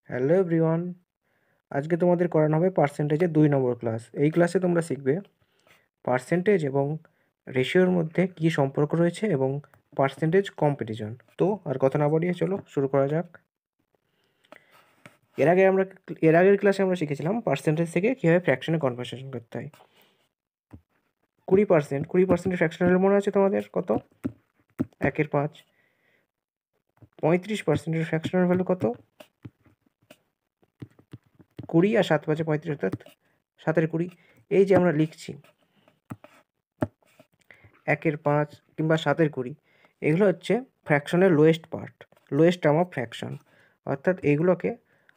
Hello everyone, আজকে তোমাদের করানো হবে পার্সেন্টেজের 2 নম্বর ক্লাস। এই ক্লাসে তোমরা শিখবে পার্সেন্টেজ এবং রেশিওর মধ্যে কী সম্পর্ক রয়েছে এবং পার্সেন্টেজ কম্পারিজন। তো আর কথা না বাড়িয়ে চলো শুরু করা যাক। এর আগের ক্লাসে আমরা শিখেছিলাম পার্সেন্টেজ থেকে কীভাবে ফ্র্যাকশনে কনভার্সন করতে হয়। 20% ফ্র্যাকশনাল মনে আছে তোমাদের কত? 1/5। 35%-এর ফ্র্যাকশনাল ভ্যালু কত? 20 আর 7 5 35, অর্থাৎ 7/20। এই যে আমরা লিখছি 1/5 কিংবা 7/20, এগুলো হচ্ছে ফ্র্যাকশনের lowest part, lowest term of fraction. অর্থাৎ এইগুলোকে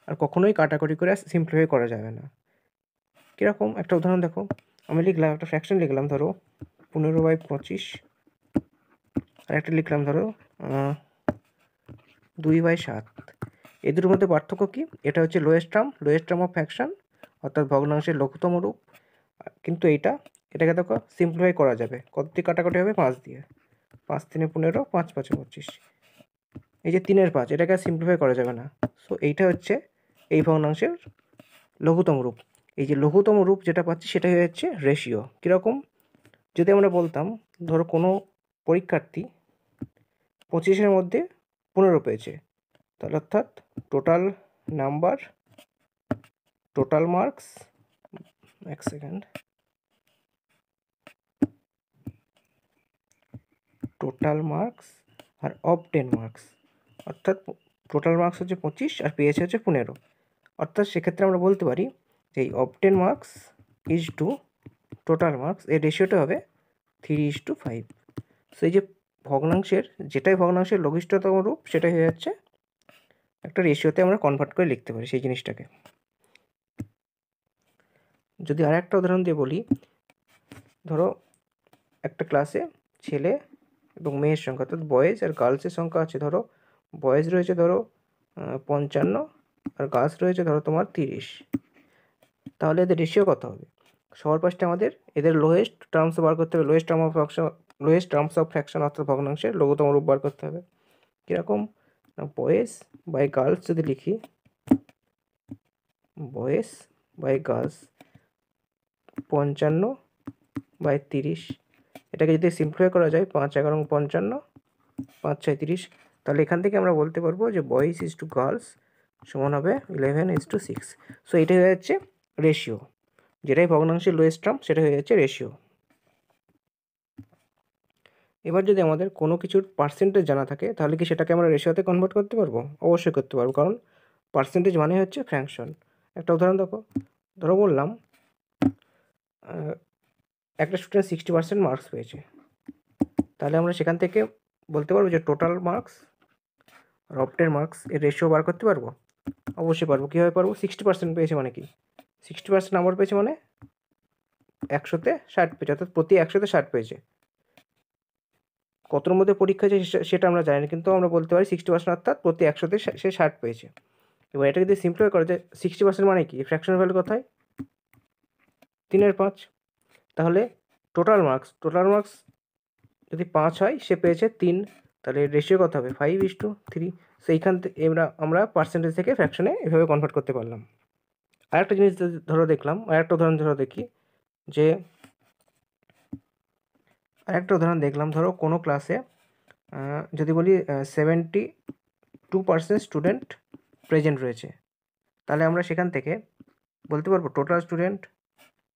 আর কখনোই কাটাকুটি করে সিম্পলিফাই করা যাবে না। কীরকম একটা উদাহরণ দেখো, আমি লিখলাম একটা ফ্র্যাকশন লিখলাম ধরো 15/25, আর একটা লিখলাম ধরো 2/7। এই দুটোর মধ্যে পার্থক্য কী? এটা হচ্ছে লোয়েস্ট টার্ম অফ ফ্র্যাকশন, অর্থাৎ ভগ্নাংশের লঘুতম রূপ। কিন্তু এটাকে দেখো সিম্পলিফাই করা যাবে। কত দিয়ে কাটাকুটি হবে? 5 দিয়ে। 5 3 15, 5 5 25। এই যে 3/5, এটাকে সিম্পলিফাই করা যাবে না। সো এইটা হচ্ছে এই ভগ্নাংশের লঘুতম রূপ। এই যে লঘুতম রূপ যেটা পাচ্ছি সেটাই হচ্ছে রেশিও। কীরকম? যদি আমরা বলতাম ধরো কোনো পরীক্ষার্থী 25-এর মধ্যে 15 পেয়েছে, তাহলে অর্থাৎ টোটাল মার্কস, এক সেকেন্ড, টোটাল মার্কস আর অবটেন মার্কস, অর্থাৎ টোটাল মার্কস হচ্ছে 25 আর পেয়েছে হচ্ছে 15। অর্থাৎ সেক্ষেত্রে আমরা বলতে পারি যে এই obtained marks is to total marks, এর রেশিওটা হবে 3:5। সো এই যে যেটাই ভগ্নাংশের লঘিষ্ঠতম রূপ সেটাই হয়ে যাচ্ছে একটা রেশিওতে আমরা কনভার্ট করে লিখতে পারি সেই জিনিসটাকে। যদি আর একটা উদাহরণ দিয়ে বলি, ধরো একটা ক্লাসে ছেলে এবং মেয়ের সংখ্যা, অর্থাৎ বয়েজ আর গার্লসের সংখ্যা আছে। ধরো বয়েজ রয়েছে ধরো 55 আর গার্লস রয়েছে ধরো তোমার 30। তাহলে এদের রেশিও কত হবে? সবার ফার্স্টে আমাদের এদের লোয়েস্ট টার্মস বার করতে হবে, লোয়েস্ট টার্মস অফ ফ্র্যাকশন, অর্থাৎ ভগ্নাংশের লঘুতম রূপ বার করতে হবে। কীরকম? বয়েজ বাই গার্লস যদি লিখি, বয়েজ বাই গার্লস 55/30, এটাকে যদি সিম্পলিফাই করা যায় 5 11 55, 5 6 30, তাহলে এখান থেকে আমরা বলতে পারবো যে বয়েজ ইজ টু গার্লস সমান হবে 11:6। সো এটাই হয়ে যাচ্ছে রেশিও। যেটাই ভগ্নাংশের লোয়েস্ট টার্ম সেটা হয়ে যাচ্ছে রেশিও। এবার যদি আমাদের কোনো কিছুর পার্সেন্টেজ জানা থাকে তাহলে কি সেটাকে আমরা রেশিওতে কনভার্ট করতে পারবো? অবশ্যই করতে পারবো, কারণ পার্সেন্টেজ মানে হচ্ছে ফ্র্যাকশন। একটা উদাহরণ দেখো, ধরো বললাম একটা স্টুডেন্ট 60% মার্কস পেয়েছে, তাহলে আমরা সেখান থেকে বলতে পারবো যে টোটাল মার্কস আর অবটেন মার্কস এর রেশিও বার করতে পারবো? অবশ্যই পারবো। কীভাবে পারবো? 60% পেয়েছে মানে কি? 60% নাম্বার পেয়েছে মানে 100-তে 60 পেয়েছে, অর্থাৎ প্রতি 100-তে 60 পেয়েছে। কতর মধ্যে পরীক্ষা আছে সেটা আমরা জানি না, কিন্তু আমরা বলতে পারি 60%, অর্থাৎ প্রতি 100-তে সে 60 পেয়েছে। এবার এটা যদি সিম্পলিফাই করা যায়, 60% মানে কি? ফ্র্যাকশনাল ভ্যালু কোথায়? 3/5। তাহলে টোটাল মার্কস যদি 5 হয়, সে পেয়েছে 3, তাহলে রেশিও কত হবে? 5:3। সো এইখান থেকে আমরা পার্সেন্টেজ থেকে ফ্র্যাকশনে এভাবে কনভার্ট করতে পারলাম। আরেকটা জিনিস ধরো দেখলাম, আরেকটা উদাহরণ ধরো দেখি, যে আরেকটা উদাহরণ দেখলাম, ধরো কোনো ক্লাসে যদি বলি 72% স্টুডেন্ট প্রেজেন্ট রয়েছে, তাহলে আমরা সেখান থেকে বলতে পারবো total student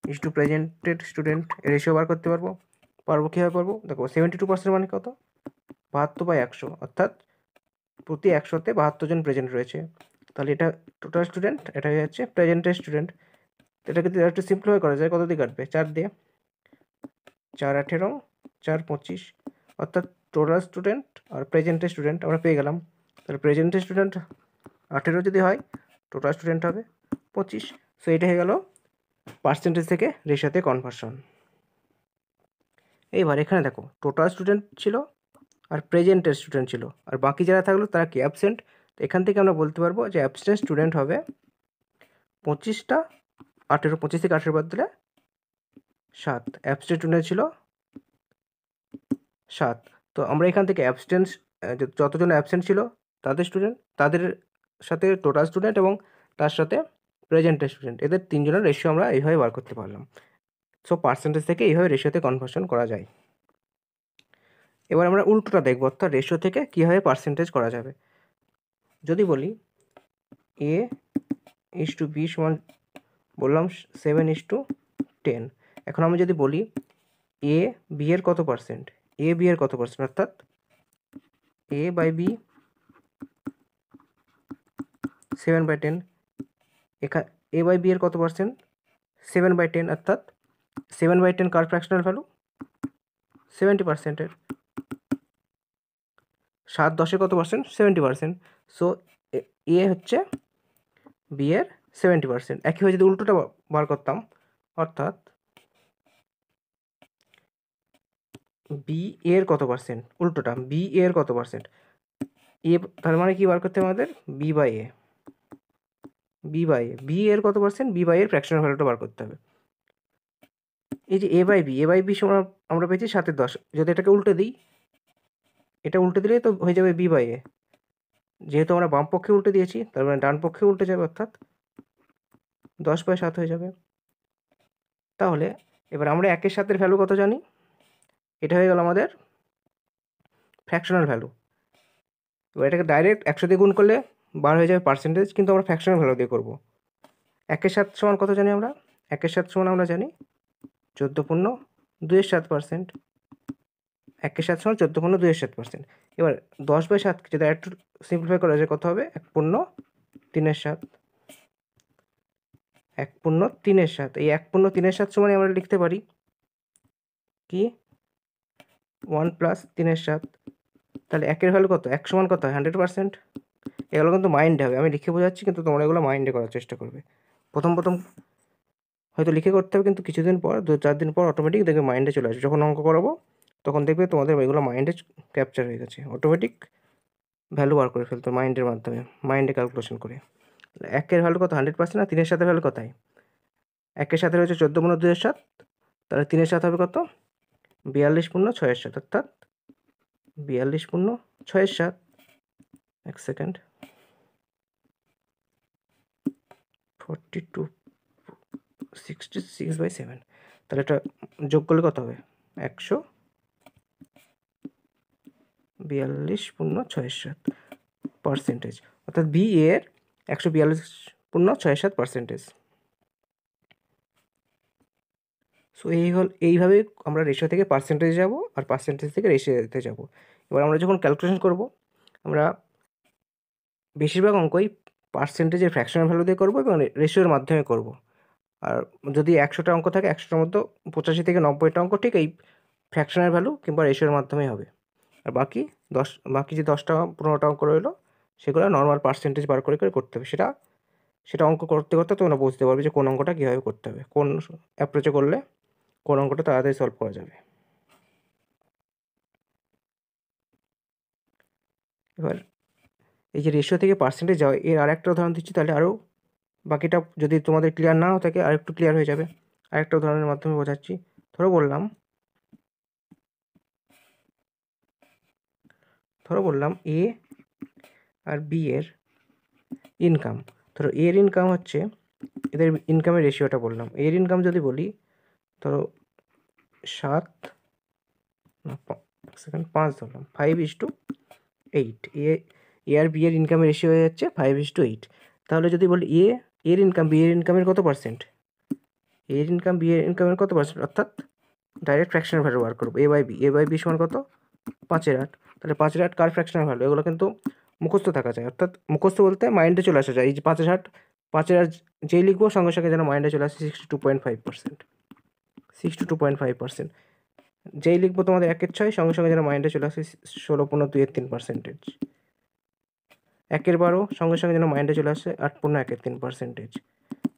is to presented student ratio বার করতে পারবো। কীভাবে পারবো? দেখো 72% মানে কত? 72/100, অর্থাৎ প্রতি 100-তে 72 জন প্রেজেন্ট রয়েছে। তাহলে এটা টোটাল স্টুডেন্ট, এটা হয়ে যাচ্ছে প্রেজেন্টেড স্টুডেন্ট। এটাকে যদি একটু সিম্পলিফাই করা যায়, কত দিয়ে কাটবে? 4 দিয়ে। 4 18, 4 25, অর্থাৎ টোটাল স্টুডেন্ট আর প্রেজেন্টেড স্টুডেন্ট আমরা পেয়ে গেলাম। তাহলে প্রেজেন্টেড স্টুডেন্ট 18 যদি হয়, টোটাল স্টুডেন্ট হবে 25। সো এটা হয়ে গেল পার্সেন্টেজ থেকে রেশিওতে কনভার্সন। এইবার এখানে দেখো টোটাল স্টুডেন্ট ছিল আর প্রেজেন্টেড স্টুডেন্ট ছিল, আর বাকি যারা থাকলো তারা কি? অ্যাবসেন্ট। এখান থেকে আমরা বলতে পারবো যে অ্যাবসেন্ট স্টুডেন্ট হবে 25টা, 18, 25 থেকে 18 বাদ দিলে 7। অ্যাবসেন্ট স্টুডেন্ট ছিল 7। তো আমরা এখান থেকে যতজন অ্যাবসেন্ট ছিল তাদের সাথে টোটাল স্টুডেন্ট এবং তার সাথে প্রেজেন্টের স্টুডেন্ট, এদের তিনজনের রেশিও আমরা এইভাবে বার করতে পারলাম। সো পার্সেন্টেজ থেকে এইভাবে রেশিওতে কনভার্সন করা যায়। এবার আমরা উল্টোটা দেখব, অর্থাৎ রেশিও থেকে কীভাবে পার্সেন্টেজ করা যাবে। যদি বলি A:B সমান বললাম 7:10, এখন আমি যদি বলি A/B এর কত পার্সেন্ট, A/B এর কত পার্সেন্ট, অর্থাৎ A/B 7/10, এখানে A/B এর কত পার্সেন্ট, 7/10, অর্থাৎ 7/10 কার ফ্র্যাকশনাল ভ্যালু, 70%। 7/10 কত পার্সেন্ট, 70%। সো এ হচ্ছে B এর 70%। একইভাবে যদি উল্টোটা বার করতাম, অর্থাৎ B এর কত পার্সেন্ট, উল্টোটা B এর কত পার্সেন্ট, তার মানে কি বার করতে হবে আমাদের, B/A, B এর কত পার্সেন্ট, B/A এর ফ্র্যাকশনাল ভ্যালুটা বার করতে হবে। এই যে A/B সমান আমরা পেয়েছি 7/10, যদি এটাকে উল্টে দিই, এটা উল্টে দিলেই তো হয়ে যাবে B/A, যেহেতু আমরা বাম পক্ষে উল্টে দিয়েছি তার মানে ডান পক্ষে উল্টে যাবে, অর্থাৎ 10/7 হয়ে যাবে। তাহলে এবার আমরা 1/7 ভ্যালু কত জানি, এটা হয়ে গেল আমাদের ফ্র্যাকশনাল ভ্যালু। এবার এটাকে ডাইরেক্ট 100 দিয়ে গুণ করলে বার হয়ে যাবে পার্সেন্টেজ, কিন্তু আমরা ফ্র্যাকশনাল ভ্যালু দিয়ে করব। 1/7 সমান কত জানি আমরা, 1/7 সমান আমরা জানি 14.27%। 1/7 সমান 14.27%। এবার 10/7 যদি একটু সিম্পলিফাই করা যায় কত হবে, 1.3/7, 1.3/7। এই 1.3/7 সমান আমরা লিখতে পারি কি 1 + 3/7। তাহলে 1 এর ভ্যালু কত, 1 সমান কত হয়, 100%। এগুলো কিন্তু মাইন্ডে হবে, আমি লিখে বোঝাচ্ছি, কিন্তু তোমরা এগুলো মাইন্ডে করার চেষ্টা করবে। প্রথম হয়তো লিখে করতে হবে, কিন্তু কিছুদিন পর 2-4 দিন পর অটোমেটিক দেখবে মাইন্ডে চলে আসবে। যখন অঙ্ক করাবো তখন দেখবে তোমাদের এগুলো মাইন্ডে ক্যাপচার হয়ে গেছে, অটোমেটিক ভ্যালু বার করে ফেলতো মাইন্ডের মাধ্যমে, মাইন্ডে ক্যালকুলেশন করে। 1 এর ভ্যালু কত, 100%, আর 3 এর সাথে ভ্যালু কত হয়, 1 এর সাথে রয়েছে 14.27, তাহলে 3 এর সাথে হবে কত, 42.67, অর্থাৎ 42.67। এক সেকেন্ড, 4266/7, তাহলে এটা যোগ করলে কত হবে, 142.67 পার্সেন্টেজ, অর্থাৎ B এর 142.67%। সো এইভাবে আমরা রেশিও থেকে পার্সেন্টেজ যাব, আর পার্সেন্টেজ থেকে রেশিওতে যাব। এবার আমরা যখন ক্যালকুলেশন করব, আমরা বেশিরভাগ অঙ্কই পার্সেন্টেজের ফ্র্যাকশনাল ভ্যালু দিয়ে করব এবং রেশিওর মাধ্যমে করব। আর যদি 100টা অঙ্ক থাকে, 100টার মধ্যে 85 থেকে 90টা অঙ্ক ঠিক এই ফ্র্যাকশনাল ভ্যালু কিংবা রেশিওর মাধ্যমেই হবে। আর বাকি যে 10টা 15টা অঙ্ক রইলো, সেগুলো নর্মাল পার্সেন্টেজ বার করে করতে হবে। সেটা অঙ্ক করতে করতে তোমরা বুঝতে পারবে যে কোন অঙ্কটা কীভাবে করতে হবে, কোন অ্যাপ্রোচে করলে কোন অঙ্কটা তাড়াতাড়ি সলভ করা যাবে। এবার এই যে রেশিও থেকে পার্সেন্টেজ যাওয়া, এর আরেকটা উদাহরণ দিচ্ছি, তাহলে আরও বাকিটা যদি তোমাদের ক্লিয়ার নাও থাকে আরেকটু ক্লিয়ার হয়ে যাবে। আরেকটা উদাহরণের মাধ্যমে বোঝাচ্ছি। ধরো বললাম A আর B এর ইনকাম। ধরো A এর ইনকাম হচ্ছে, এদের ইনকামের রেশিওটা বললাম। A এর ইনকাম যদি বলি, ধরো 5 ধরলাম, 5:8। এ আর B এর ইনকামের রেশিও হয়ে যাচ্ছে 5:8। তাহলে যদি বলি A এর ইনকাম B এর ইনকামের কত পার্সেন্ট, A এর ইনকাম B এর ইনকামের কত পার্সেন্ট, অর্থাৎ ডাইরেক্ট ফ্র্যাকশনাল ভ্যালু বার করবো। A/B সমান কত, 5/8। তাহলে 5/8 কার ফ্র্যাকশনাল ভ্যালু, এগুলো কিন্তু মুখস্থ থাকা যায়, অর্থাৎ মুখস্থ বলতে মাইন্ডে চলে আসা যায়। এই যে 5/8 যেই লিখবো সঙ্গে সঙ্গে যেন মাইন্ডে চলে আসে 62.5%, 62.5%। যেই লিখবো তোমাদের 1/6 সঙ্গে সঙ্গে যেন মাইন্ডে চলে আসে 16.23%। 1/12 সঙ্গে সঙ্গে যেন মাইন্ডে চলে আসে 8.13%।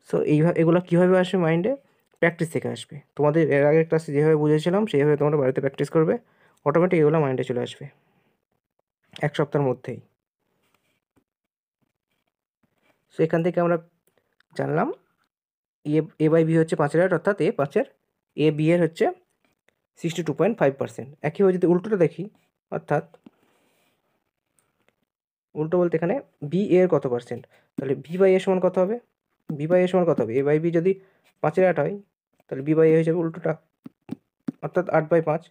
সো এগুলো কীভাবে আসবে মাইন্ডে, প্র্যাকটিস থেকে আসবে। তোমাদের এর আগের ক্লাসে যেভাবে বুঝেছিলাম সেইভাবে তোমরা বাড়িতে প্র্যাকটিস করবে, অটোমেটিক এগুলো মাইন্ডে চলে আসবে 1 সপ্তাহের মধ্যেই। সো এখান থেকে আমরা জানলাম A/B হচ্ছে 5/8, অর্থাৎ A/B এর হচ্ছে 62.5%। একইভাবে যদি উল্টোটা দেখি, অর্থাৎ উল্টো বলতে এখানে বি এর কত পার্সেন্ট, তাহলে বি বাই এ সমান কত হবে, বি বাই এ সমান কত হবে, এ বাই বি যদি 5/8 হয় তাহলে বি বাই এ হয়ে যাবে উল্টোটা, অর্থাৎ 8/5।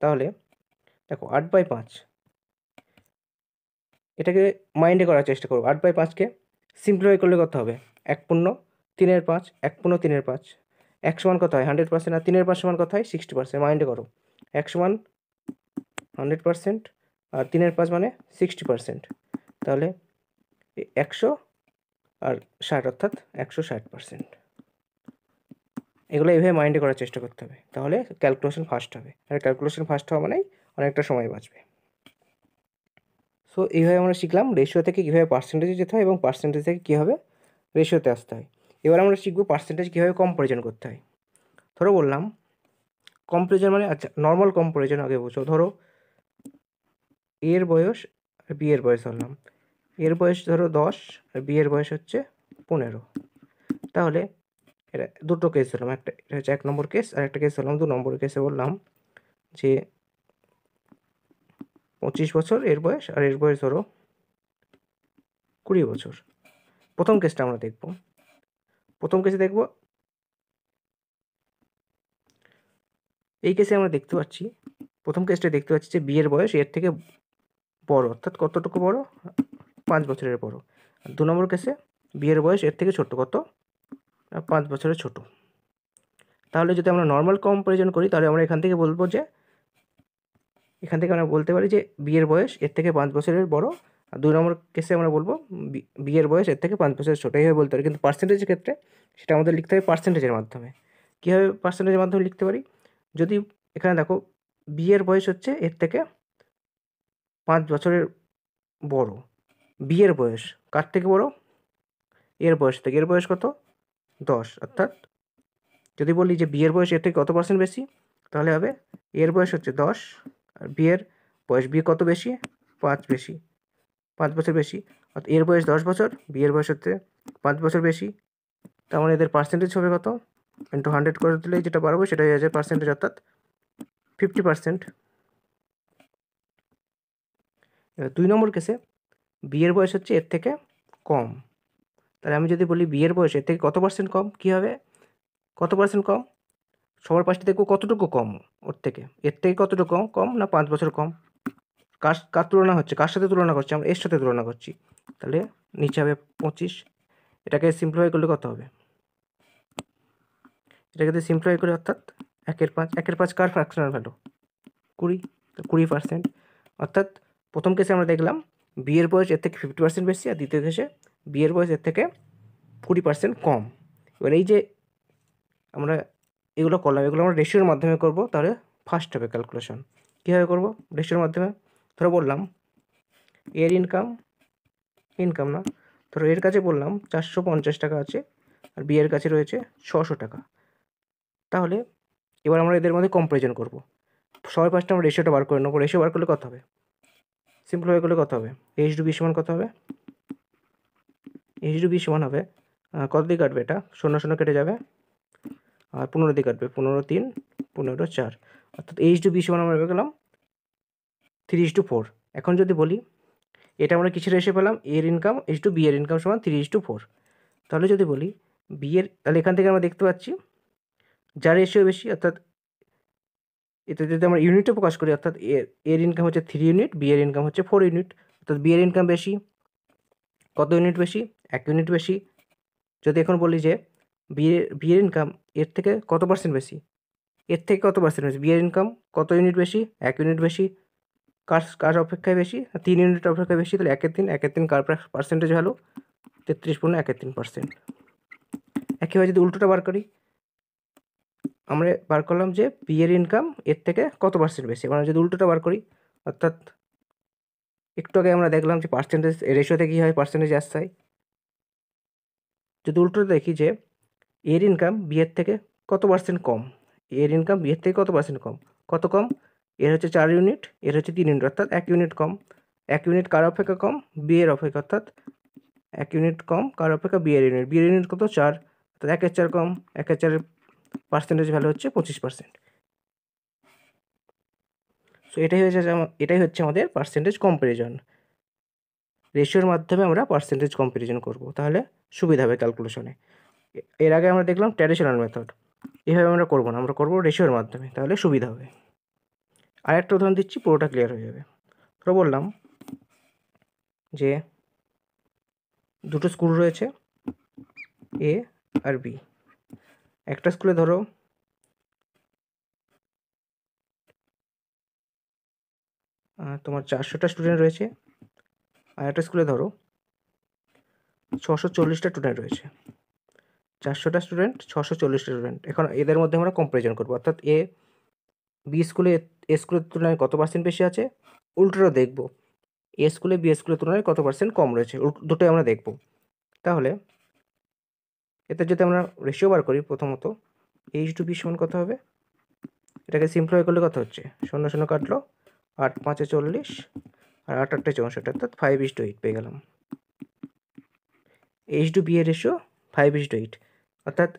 তাহলে দেখো 8/5, এটাকে মাইন্ডে করার চেষ্টা করবো। 8/5কে সিম্পলিফাই করলে কত হবে, 1/3/5, 1/3/5, 1 সমান কত হয় 100%, আর 3/5 সমান কত হয় 60%। মাইন্ডে করো, 1 সমান 100% আর 3/5 মানে 60%, তাহলে 100 আর 60 অর্থাৎ 160%। এগুলো এইভাবে মাইন্ডে করার চেষ্টা করতে হবে, তাহলে ক্যালকুলেশন ফাস্ট হবে, আর ক্যালকুলেশন ফাস্ট হওয়া মানেই অনেকটা সময় বাঁচবে। সো এইভাবে আমরা শিখলাম রেশিও থেকে কীভাবে পার্সেন্টেজে যেতে হয় এবং পার্সেন্টেজ থেকে কীভাবে রেশিওতে আসতে হয়। এবার আমরা শিখবো পার্সেন্টেজ কীভাবে কম্পারিজন করতে হয়। ধরো বললাম কম্পারিজন মানে, আচ্ছা নর্মাল কম্পারিজন আগে বুঝো। ধরো এর বয়স আর বি এর বয়স ধরলাম, এর বয়স ধরো 10 আর বি এর বয়স হচ্ছে 15। তাহলে এটা দুটো কেস ধরলাম, এটা হচ্ছে 1 নম্বর কেস, আর একটা কেস ধরলাম 2 নম্বর কেসে। বললাম যে 25 বছর এর বয়স আর এর বয়স ধরো 20 বছর। প্রথম কেসটা আমরা দেখব। প্রথম কেসে দেখব, এই কেসে আমরা দেখতে পাচ্ছি, প্রথম কেসটা দেখতে পাচ্ছি যে বি এর বয়স এর থেকে বড়, অর্থাৎ কতটুকু বড়, 5 বছরের বড়। আর 2 নম্বর কেসে বি এর বয়স এর থেকে ছোট, কত, 5 বছরের ছোট। তাহলে যদি আমরা নর্মাল কম্পারিজন করি তাহলে আমরা এখান থেকে বলবো যে, এখান থেকে আমরা বলতে পারি যে বি এর বয়স এর থেকে 5 বছরের বড়, আর 2 নম্বর কেসে আমরা বলবো বি এর বয়স এর থেকে 5 বছরের ছোটো, এইভাবে বলতে পারি। কিন্তু পার্সেন্টেজের ক্ষেত্রে সেটা আমাদের লিখতে হবে পার্সেন্টেজের মাধ্যমে। কীভাবে পার্সেন্টেজের মাধ্যমে লিখতে পারি, যদি এখানে দেখো বি এর বয়স হচ্ছে এর থেকে 5 বছরের বড়, বি এর বয়স কার থেকে বড়, এর বয়স থেকে। এর বয়স কত, 10, অর্থাৎ যদি বলি যে বি এর বয়স এর থেকে কত পার্সেন্ট বেশি, তাহলে হবে এর বয়স হচ্ছে 10 আর বি এর বয়স, বি কত বেশি, 5 বেশি, 5 বছর বেশি, অর্থাৎ এর বয়স 10 বছর, বি এর বয়স হচ্ছে 5 বছর বেশি। তার মানে এদের পার্সেন্টেজ হবে কত, ইন্টু 100 করে দিলেই যেটা পারবো সেটাই হয়ে যায় পার্সেন্টেজ, অর্থাৎ 50%। এবার 2 নম্বর কেসে বি এর বয়স হচ্ছে এর থেকে কম, তাহলে আমি যদি বলি বি এর বয়স এর থেকে কত পার্সেন্ট কম, কী হবে, কত পার্সেন্ট কম, সবার পাশে দেখবো কতটুকু কম ওর থেকে, এর থেকে কতটুকু কম, কম না 5 বছর কম। কার তুলনা হচ্ছে, কার সাথে তুলনা করছি, আমরা এর সাথে তুলনা করছি, তাহলে নিচে হবে 25। এটাকে সিম্পলিফাই করলে কত হবে, এটাকে যদি সিম্পলিফাই করি অর্থাৎ 1/5, 1/5 কার ফ্র্যাকশনাল ভ্যালু, 20, তো 20%। অর্থাৎ প্রথম কেসে আমরা দেখলাম বি এর বয়স এর থেকে 50% বেশি, আর দ্বিতীয় কেসে বি এর বয়স এর থেকে 20% কম। এবার এই যে আমরা এগুলো করলাম, এগুলো আমরা রেশিওর মাধ্যমে করব, তাহলে ফার্স্ট হবে ক্যালকুলেশন। কীভাবে করব, রেশিওর মাধ্যমে। ধরো বললাম এর ইনকাম না, ধরো এর কাছে বললাম 450 টাকা আছে আর বি এর কাছে রয়েছে 600 টাকা। তাহলে এবার আমরা এদের মধ্যে কম্পারিজন করব। সবার ফার্স্টে আমরা রেশিওটা বার করে নেবো। রেশিও বার করলে কত হবে, সিম্পলিফাই করলে কত হবে, এইচ টু বি সমান কত হবে, এইচ টু বি সমান হবে, কত দিয়ে কাটবে, এটা 0 0 কেটে যাবে, আর 15 দিয়ে কাটবে, 15 3 15 4, অর্থাৎ এইচ টু বি সমান আমরা পেয়ে গেলাম 3:4। এখন যদি বলি এটা আমরা কিসের রেশিও পেলাম, এর ইনকাম এইচ টু বি এর ইনকাম সমান 3:4। তাহলে যদি বলি বি এর, তাহলে এখান থেকে আমরা দেখতে পাচ্ছি যার রেশিও বেশি, অর্থাৎ এতে যদি আমরা ইউনিটে প্রকাশ করি, অর্থাৎ এর ইনকাম হচ্ছে 3 ইউনিট, বি এর ইনকাম হচ্ছে 4 ইউনিট, অর্থাৎ বি এর ইনকাম বেশি, কত ইউনিট বেশি, 1 ইউনিট বেশি। যদি এখন বলি যে বি এর ইনকাম এর থেকে কত পার্সেন্ট বেশি, এর থেকে কত পার্সেন্ট বেশি, বি এর ইনকাম কত ইউনিট বেশি, 1 ইউনিট বেশি, কার অপেক্ষায় বেশি, 3 ইউনিট অপেক্ষায় বেশি, তাহলে 1/3 কার পার্সেন্টেজ ভ্যালু, 33.1/3%। একইভাবে যদি উল্টোটা বার করি, আমরা বার করলাম যে বি এর ইনকাম এর থেকে কত পার্সেন্ট বেশি, আমরা যদি উল্টোটা বার করি, অর্থাৎ একটু আগে আমরা দেখলাম যে পার্সেন্টেজ রেশিওতে কী হয়, পার্সেন্টেজ আসতে হয়। যদি উল্টোটা দেখি যে এর ইনকাম বি এর থেকে কত পার্সেন্ট কম, এর ইনকাম বি এর থেকে কত পার্সেন্ট কম, কত কম, এর হচ্ছে 4 ইউনিট, এর হচ্ছে 3 ইউনিট, অর্থাৎ 1 ইউনিট কম। 1 ইউনিট কার অপেক্ষা কম, বি এর অপেক্ষা, অর্থাৎ 1 ইউনিট কম কার অপেক্ষা, বি এর ইউনিট, বি এর ইউনিট কত 4, অর্থাৎ 1/4 কম, 1/4 পার্সেন্টেজ ভ্যালু হচ্ছে 25%। সো এটাই হচ্ছে আমাদের পার্সেন্টেজ কম্পারিজন। রেশিওর মাধ্যমে আমরা পার্সেন্টেজ কম্প্যারিজন করব, তাহলে সুবিধা হবে ক্যালকুলেশনে। এর আগে আমরা দেখলাম ট্র্যাডিশনাল মেথড, এভাবে আমরা করব না, আমরা করব রেশিওর মাধ্যমে, তাহলে সুবিধা হবে। আর একটা উদাহরণ দিচ্ছি, পুরোটা ক্লিয়ার হয়ে যাবে। ধরো বললাম যে দুটো স্কুল রয়েছে, এ আর বি। একটা স্কুলে ধরো তোমার 400টা স্টুডেন্ট রয়েছে, আর একটা স্কুলে ধরো 640টা স্টুডেন্ট রয়েছে। 400টা স্টুডেন্ট, 640টা স্টুডেন্ট। এখন এদের মধ্যে আমরা কম্পারিজন করবো, অর্থাৎ বি স্কুলে এ স্কুলের তুলনায় কত পার্সেন্ট বেশি আছে, উল্টোটা দেখব, এ স্কুলে বি স্কুলের তুলনায় কত পার্সেন্ট কম রয়েছে, দুটোই আমরা দেখব। তাহলে এতে যদি আমরা রেশিও বার করি, প্রথমত H/B সমান কত হবে, এটাকে সিম্পলিফাই করলে কত হচ্ছে, 0 0 কাটলো, 8 5 40 আর 8 8 64, অর্থাৎ 5:8 পেয়ে গেলাম। H/B এর রেশিও 5:8, অর্থাৎ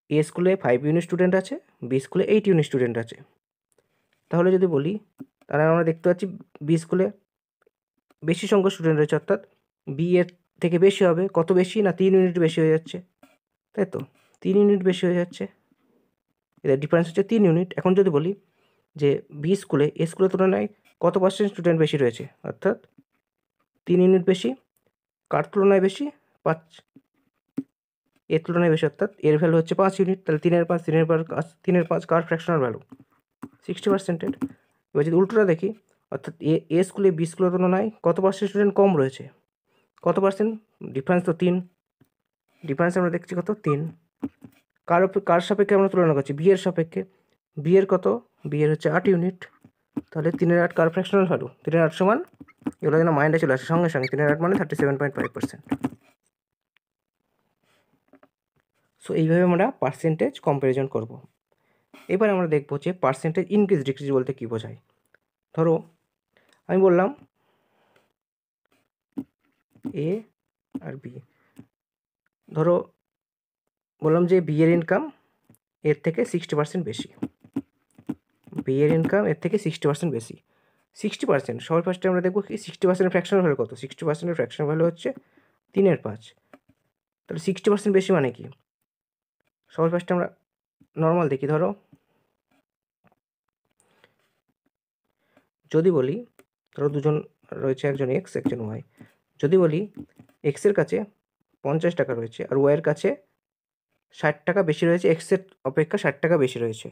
এ স্কুলে 5 ইউনিট স্টুডেন্ট আছে, বি স্কুলে 8 ইউনিট স্টুডেন্ট আছে। তাহলে যদি বলি, তাহলে আমরা দেখতে পাচ্ছি বি স্কুলে বেশি সংখ্যক স্টুডেন্ট রয়েছে, অর্থাৎ বি এর থেকে বেশি হবে। কত বেশি না, 3 ইউনিট বেশি হয়ে যাচ্ছে, তাই তো, 3 ইউনিট বেশি হয়ে যাচ্ছে, এদের ডিফারেন্স হচ্ছে 3 ইউনিট। এখন যদি বলি যে বি স্কুলে এ স্কুলের তুলনায় কত পার্সেন্ট স্টুডেন্ট বেশি রয়েছে, অর্থাৎ 3 ইউনিট বেশি, কার তুলনায় বেশি, 5 এর তুলনায় বেশি, অর্থাৎ এর ভ্যালু হচ্ছে 5 ইউনিট। তাহলে 3/5 কার ফ্র্যাকশনাল ভ্যালু 60%। এবার যদি উল্টোটা দেখি, অর্থাৎ এ স্কুলে বি স্কুলের তুলনায় কত পার্সেন্ট স্টুডেন্ট কম রয়েছে, কত পার্সেন্ট, ডিফারেন্স তো 3, ডিফারেন্স আমরা দেখছি কত, 3। কার সাপেক্ষে আমরা তুলনা করছি, বি এর সাপেক্ষে। বি এর কত, বি এর হচ্ছে 8 ইউনিট, তাহলে 3/8 কার ফ্র্যাকশনাল ভ্যালু, 3/8 সমান, এগুলো যেন মাইন্ডে চলে আসে সঙ্গে সঙ্গে, 3/8 মানে 37.5%। সো এইভাবে আমরা পার্সেন্টেজ কম্প্যারিজন করব। এবার আমরা দেখব যে পার্সেন্টেজ ইনক্রিজ ডিক্রিজ বলতে কী বোঝায়। ধরো আমি বললাম এ আর বি, ধরো বললাম যে বি এর ইনকাম এর থেকে 60% বেশি, বি এর ইনকাম এর থেকে 60% বেশি। 60%, সবার ফার্স্টে আমরা দেখবো কি 60% ফ্র্যাকশনাল ভ্যালু কত, 60%-এর ফ্র্যাকশনাল ভ্যালু হচ্ছে 3/5। তাহলে 60% বেশি মানে কি, সবার ফার্স্টে আমরা নর্মাল দেখি। ধরো যদি বলি, ধরো দুজন রয়েছে, একজন এক্স একজন ওয়াই। যদি বলি এক্সের কাছে 50 টাকা রয়েছে আর ওয়াইয়ের কাছে 60 টাকা বেশি রয়েছে, এক্সের অপেক্ষা 60 টাকা বেশি রয়েছে,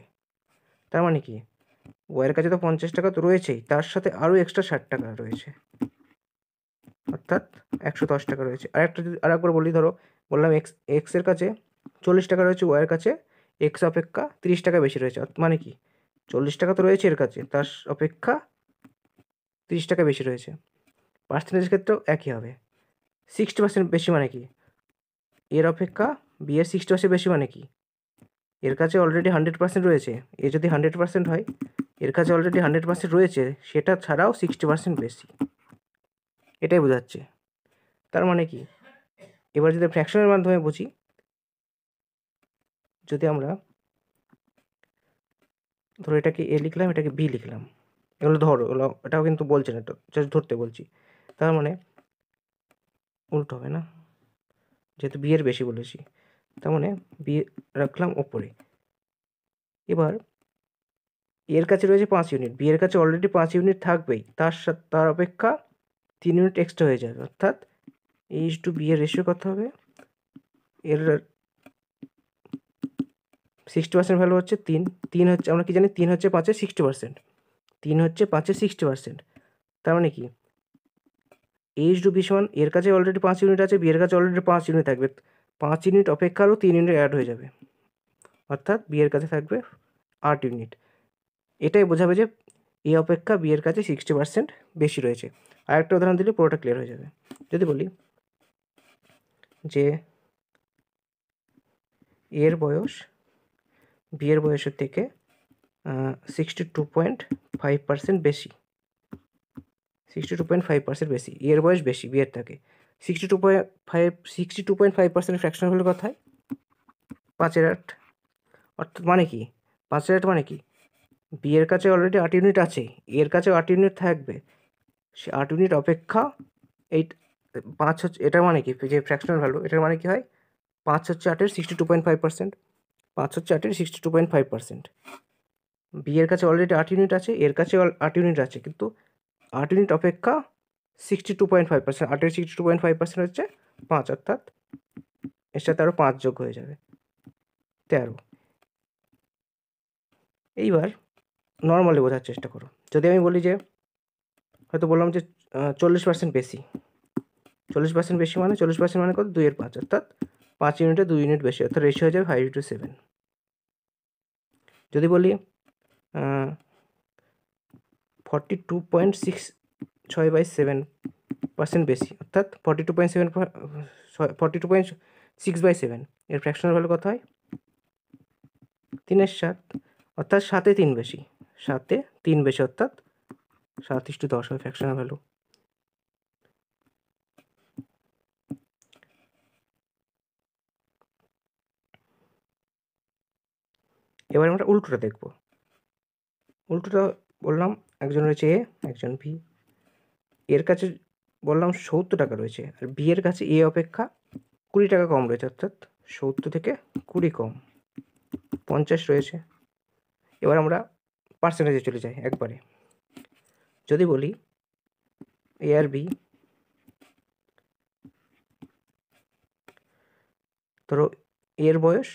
তার মানে কি ওয়াইয়ের কাছে তো 50 টাকা তো রয়েছেই, তার সাথে আরও এক্সট্রা 60 টাকা রয়েছে, অর্থাৎ 110 টাকা রয়েছে। আরেকবার বলি, ধরো বললাম এক্সের কাছে 40 টাকা রয়েছে, ওয়াইয়ের কাছে এক্স অপেক্ষা 30 টাকা বেশি রয়েছে, মানে কি 40 টাকা তো রয়েছে এর কাছে, তার অপেক্ষা 30 টাকা বেশি রয়েছে। পার্সেন্টেজের ক্ষেত্রেও একই হবে। 60% বেশি মানে কি, এর অপেক্ষা বি এর 60% বেশি মানে কি, এর কাছে অলরেডি 100% রয়েছে, এ যদি 100% হয়, এর কাছে অলরেডি 100% রয়েছে, সেটা ছাড়াও 60% বেশি, এটাই বোঝাচ্ছে। তার মানে কি, এবার যদি ফ্র্যাকশনের মাধ্যমে বুঝি, যদি আমরা ধরো এটাকে এ লিখলাম, এটাকে বি লিখলাম, এগুলো ধরো, এটাও কিন্তু বলছে না, এটা জাস্ট ধরতে বলছি। তার মানে উল্টো হবে না, যেহেতু বি এর বেশি বলেছি, তার মানে বি রাখলাম ওপরে। এবার এর কাছে রয়েছে 5 ইউনিট, বি এর কাছে অলরেডি 5 ইউনিট থাকবেই, তার অপেক্ষা 3 ইউনিট এক্সট্রা হয়ে যাবে, অর্থাৎ H/B এর রেশিও কত হবে, এর 60% ভ্যালু হচ্ছে 3 হচ্ছে, আমরা কি জানি 3 হচ্ছে 5-এর 60%, 3 হচ্ছে 5-এর 60%। তার মানে কি H/B সমান, এর কাছে অলরেডি 5 ইউনিট আছে, বি এর কাছে অলরেডি 5 ইউনিট থাকবে, 5 ইউনিট অপেক্ষা আরও 3 ইউনিট অ্যাড হয়ে যাবে, অর্থাৎ বি এর কাছে থাকবে 8 ইউনিট। এটাই বোঝাবে যে এ অপেক্ষা বি এর কাছে 60% বেশি রয়েছে। আর একটা উদাহরণ দিলে পুরোটা ক্লিয়ার হয়ে যাবে। যদি বলি যে এর বয়স বি এর বয়সের থেকে 62.5% বেশি, 62.5% বেশি, এর বয়স বেশি বি এর থেকে, 62.5% ফ্র্যাকশন হলে কথায় 5/8, অর্থাৎ মানে কি 5/8 মানে কি, বি এর কাছে অলরেডি 8 ইউনিট আছে, এর কাছেও 8 ইউনিট থাকবে, সে 8 ইউনিট অপেক্ষা এইট 5 হচ্ছে, এটার মানে কি, যে ফ্র্যাকশনাল ভ্যালু, এটার মানে কি হয়, 5 হচ্ছে 8-এর 62.5%, 5 হচ্ছে 8-এর 62.5%। বি এর কাছে অলরেডি 8 ইউনিট আছে, এর কাছে 8 ইউনিট আছে, কিন্তু 8 ইউনিট অপেক্ষা 62.5%, 8-এর 62.5% হচ্ছে 5, অর্থাৎ এর সাথে আরও 5 যোগ হয়ে যাবে, 13। এইবার নর্মালি বোঝার চেষ্টা করো। যদি আমি বলি যে, হয়তো বললাম যে 40% বেশি, 40% বেশি মানে 40% মানে কত, 2-এর 5, অর্থাৎ 5 ইউনিটে 2 ইউনিট বেশি, অর্থাৎ রেশিও হয়ে যাবে 5:7। যদি বলি 42.67% বেশি, অর্থাৎ 42.6/7, এর ফ্র্যাকশনাল ভ্যালু কত হয়, 3-এর 7, অর্থাৎ 7-এ 3 বেশি, 7-এ 3 বেশি, অর্থাৎ 7:10 হয় ফ্র্যাকশনাল ভ্যালু। এবার আমরা উল্টোটা দেখব। উল্টোটা বললাম, একজন রয়েছে এ, একজন বি, এর কাছে বললাম 70 টাকা রয়েছে, আর বি এর কাছে এ অপেক্ষা 20 টাকা কম রয়েছে, অর্থাৎ 70 থেকে 20 কম, 50 রয়েছে। এবার আমরা পার্সেন্টেজে চলে যাই একবারে। যদি বলি এ আর বি, ধরো এর বয়স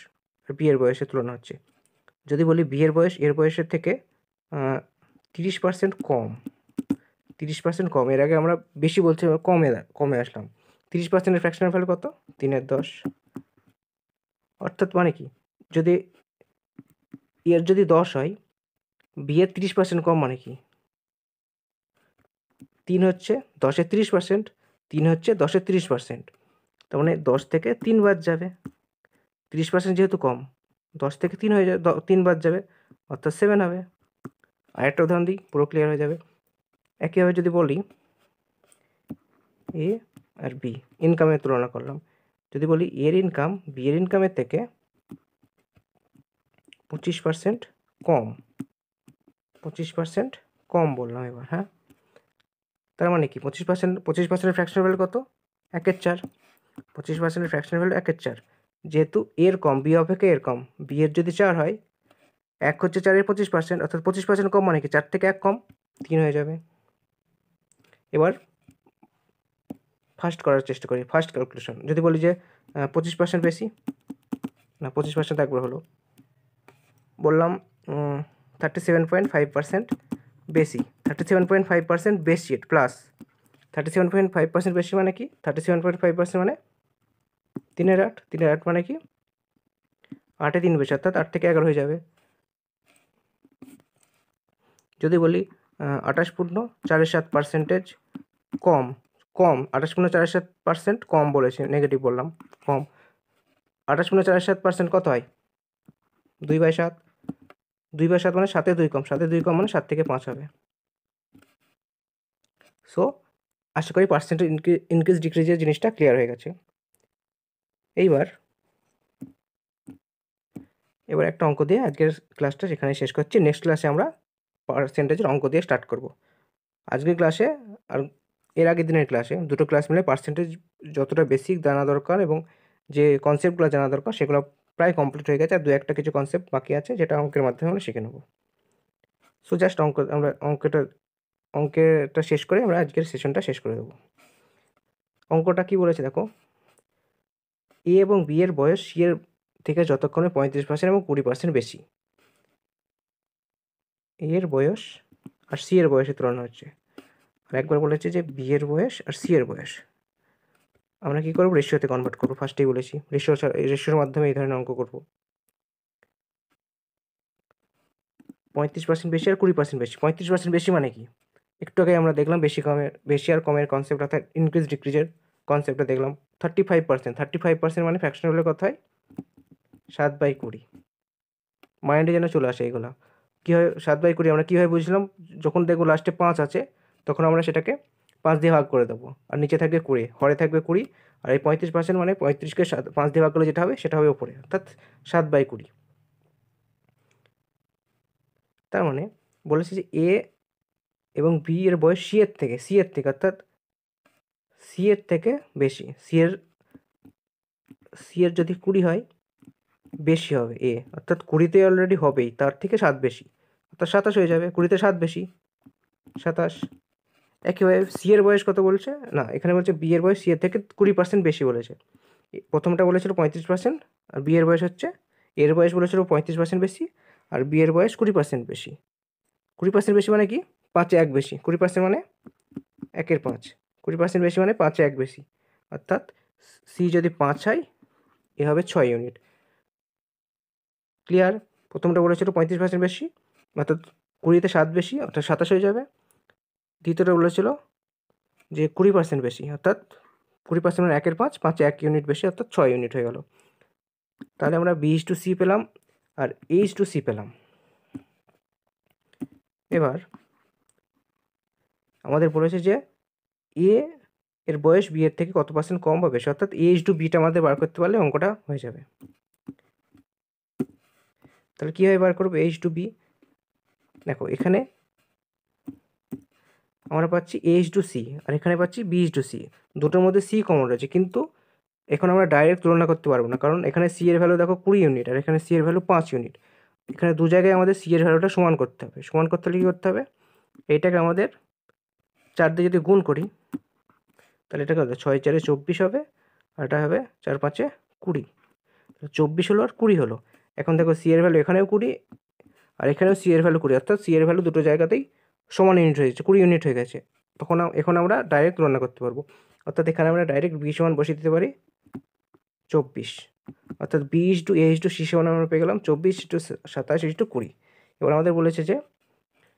আর বি এর বয়সের তুলনা হচ্ছে। যদি বলি বি এর বয়স এর বয়সের থেকে 30% কম, 30% কম, এর আগে আমরা বেশি বলছি, কমে আসলাম। 30%-এর ফ্র্যাকশনাল ভ্যালু কত, 3-এর 10, অর্থাৎ মানে কি, যদি এর যদি 10 হয়, বি এর 30% কম মানে কি, 3 হচ্ছে 10-এর 30%, 3 হচ্ছে 10-এর 30%, তার মানে 10 থেকে 3 বাদ যাবে, 30% যেহেতু কম, 10 থেকে 3 হয়ে যাবে, 3 বাদ যাবে, অর্থাৎ 7 হবে। আরেকটা উদাহরণ দিই, পুরো ক্লিয়ার হয়ে যাবে। একইভাবে যদি বলি এ আর বি, ইনকামের তুলনা করলাম। যদি বলি এর ইনকাম বি এর ইনকামের থেকে 25% কম, 25% কম বললাম এবার, হ্যাঁ, তার মানে কি 25%-এর ফ্র্যাকশনাল ভ্যালু কত, 1/4, 25%-এর ফ্র্যাকশনাল ভ্যালু 1/4, যেহেতু এর কম, বি অপেক্ষা এর কম, বি এর যদি 4 হয়, 1 হচ্ছে 4-এর 25%, অর্থাৎ 25% কম মানে কি, 4 থেকে 1 কম, 3 হয়ে যাবে। এবার ফার্স্ট করার চেষ্টা করি, ফার্স্ট ক্যালকুলেশন। যদি বলি যে 25% বেশি, না 25% একবার হলো, বললাম 37.5% বেশি, 37.5% বেশি প্লাস 37.5% বেশি মানে কি, 37.5% মানে 3-এর 8, 3-এর 8 মানে কি, 8-এ 3 বেশি, অর্থাৎ 8 থেকে 11 হয়ে যাবে। যদি বলি 28.47% কম, 28.47% কম বলেছে, নেগেটিভ বললাম, কম, 28.47% কত হয়, 2/7, 2/7 মানে 7-এ 2 কম, 7-এ 2 কম মানে 7 থেকে 5 হবে। সো আশা করি পার্সেন্টেজ ইনক্রিজ ডিক্রিজের জিনিসটা ক্লিয়ার হয়ে গেছে। এবার একটা অঙ্ক দিয়ে আজকের ক্লাসটা সেখানে শেষ করছি। নেক্সট ক্লাসে আমরা পার্সেন্টেজের অঙ্ক দিয়ে স্টার্ট করব। আজকের ক্লাসে আর এর আগের দিনের ক্লাসে, দুটো ক্লাস মিলে পার্সেন্টেজ যতটা বেসিক জানা দরকার এবং যে কনসেপ্টগুলো জানা দরকার সেগুলো প্রায় কমপ্লিট হয়ে গেছে, আর দু একটা কিছু কনসেপ্ট বাকি আছে যেটা অঙ্কের মাধ্যমে আমরা শিখে নেব। সো জাস্ট আমরা অঙ্কেটা শেষ করে আমরা আজকের সেশনটা শেষ করে দেবো। অঙ্কটা কি বলেছে দেখো, এ এবং বি এর বয়স সি এর থেকে যতক্ষণে 35% এবং 20% বেশি। এ এর বয়স আর সি এর বয়সের তুলনা হচ্ছে। আর একবার বলেছে যে বি এর বয়স আর সি এর বয়স আমরা কী করবো, রেশিওতে কনভার্ট করবো। ফার্স্টেই বলেছি রেশিওর মাধ্যমে এই ধরনের অঙ্ক করবো। 35% বেশি আর 20% বেশি। 35% বেশি মানে কি, একটু আগে আমরা দেখলাম বেশি আর কমের কনসেপ্ট, অর্থাৎ ইনক্রিজ ডিক্রিজের কনসেপ্টটা দেখলাম। 35% মানে ফ্র্যাকশনাল হলে কত হয়, 7/20। মাইন্ডে যেন চলে আসে এগুলো। কীভাবে 7/20 আমরা কীভাবে বুঝলাম, যখন দেখবো লাস্টে 5 আছে তখন আমরা সেটাকে 5 দিয়ে ভাগ করে দেবো, আর নিচে থাকবে 20, হরে থাকবে 20, আর এই 35% মানে 35কে 5 দিয়ে ভাগ করলে যেটা হবে সেটা হবে ওপরে, অর্থাৎ 7/20। তার মানে বলেছে যে এ এবং বি এর বয়স সি এর থেকে, অর্থাৎ সি এর থেকে বেশি, সি এর যদি 20 হয় বেশি হবে এ, অর্থাৎ 20তে অলরেডি হবেই, তার থেকে 7 বেশি, অর্থাৎ 27 হয়ে যাবে, 20তে 7 বেশি 27। একইভাবে সি এর বয়স কত বলছে না, এখানে বলছে বি এর বয়স সি এর থেকে 20% বেশি বলেছে। প্রথমটা বলেছিল 35%, আর বি এর বয়স হচ্ছে, এর বয়স বলেছিল 35% বেশি, আর বি এর বয়স 20% বেশি। 20% বেশি মানে কি, 5-এ 1 বেশি, 20% মানে 1/5, 20% বেশি মানে 5-এ 1 বেশি, অর্থাৎ সি যদি 5 হয় এ হবে 6 ইউনিট। ক্লিয়ার? প্রথমটা বলেছিল 35% বেশি, অর্থাৎ 20তে 7 বেশি, অর্থাৎ 27 হয়ে যাবে। দ্বিতীয়টা বলেছিল যে 20% বেশি, অর্থাৎ 20% মানে 1/5, 5-এ 1 ইউনিট বেশি, অর্থাৎ 6 ইউনিট হয়ে গেল। তাহলে আমরা B/C পেলাম আর H/C পেলাম। এবার আমাদের বলেছে যে এ এর বয়স বি এর থেকে কত % কম বা বেশি, অর্থাৎ H/Bটা আমাদের বার করতে পারলে অঙ্কটা হয়ে যাবে। তাহলে কীভাবে বার করবো H/B? দেখো এখানে আমরা পাচ্ছি H/C আর এখানে পাচ্ছি B/C, দুটোর মধ্যে C কমন রয়েছে, কিন্তু এখন আমরা ডাইরেক্ট তুলনা করতে পারবো না, কারণ এখানে C এর ভ্যালু দেখো 20 ইউনিট আর এখানে C এর ভ্যালু 5 ইউনিট। এখানে দু জায়গায় আমাদের C এর ভ্যালুটা সমান করতে হবে। সমান করতে হলে কী করতে হবে, এইটাকে আমাদের 4 দিয়ে যদি গুণ করি তাহলে এটা কত, 6-4-এ 24 হবে, আর এটা হবে 4-5-এ 20, 24 হলো আর 20 হলো। এখন দেখো সি এর ভ্যালু এখানেও 20 আর এখানেও সি এর ভ্যালু 20, অর্থাৎ সি এর ভ্যালু দুটো জায়গাতেই সমান ইউনিট হয়ে গেছে, 20 ইউনিট হয়ে গেছে। এখন আমরা ডাইরেক্ট তুলনা করতে পারবো, অর্থাৎ এখানে আমরা ডাইরেক্ট বি সমান বসিয়ে দিতে পারি 24, অর্থাৎ B/A/C সমান আমরা পেয়ে গেলাম 24/27/20। এবার আমাদের বলেছে যে,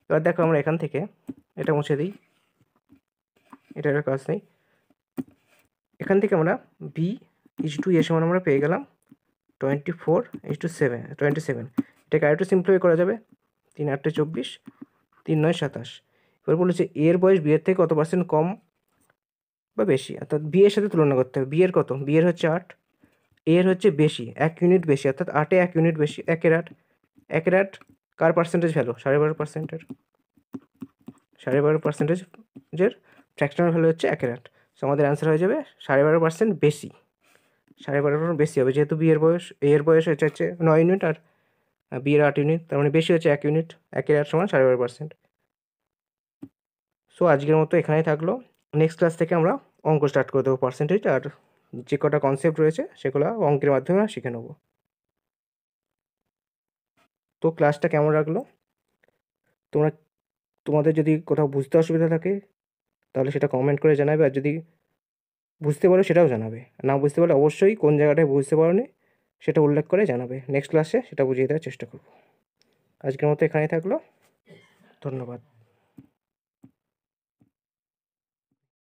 এবার দেখো আমরা এখান থেকে এটা মুছে দিই, এটার কাজ নেই। এখান থেকে আমরা B/A সমান আমরা পেয়ে গেলাম 24/27, এটাকে আরেকটু সিম্পলিফাই করা যাবে, 3-8 24, 3-9 27। এবার বলেছে এর বয়স বি এর থেকে কত % কম বা বেশি, অর্থাৎ বি এর সাথে তুলনা করতে হবে। বি এর কত, বি এর হচ্ছে 8, এর হচ্ছে বেশি 1 ইউনিট বেশি, অর্থাৎ 8-এ 1 ইউনিট বেশি, 1-এর 8, 1-এর 8 কার পার্সেন্টেজ ভ্যালু, 12.5%, 12.5%-এর ফ্র্যাকশনাল ভ্যালু হচ্ছে 1-এর 8। সো আমাদের অ্যান্সার হয়ে যাবে 12.5% বেশি, 12.5% বেশি হবে, যেহেতু বি এর বয়স, এ এর বয়স হচ্ছে 9 ইউনিট আর বি এর 8 ইউনিট, তার মানে বেশি হচ্ছে 1 ইউনিট, 1-এর 8 সমান 12.5%। সো আজকের মতো এখানেই থাকলো। নেক্সট ক্লাস থেকে আমরা অঙ্ক স্টার্ট করে দেবো পার্সেন্টেজ, আর যে কটা কনসেপ্ট রয়েছে সেগুলো অঙ্কের মাধ্যমে আমরা শিখে নেব। তো ক্লাসটা কেমন লাগলো, তোমাদের যদি কোথাও বুঝতে অসুবিধা থাকে তাহলে সেটা কমেন্ট করে জানাবে, আর যদি বুঝতে পারো সেটাও জানাবে, না বুঝতে পারলে অবশ্যই কোন জায়গাটায় বুঝতে পারোনি সেটা উল্লেখ করে জানাবে, নেক্সট ক্লাসে সেটা বুঝিয়ে দেওয়ার চেষ্টা করব। আজকের মতো এখানেই থাকলো, ধন্যবাদ।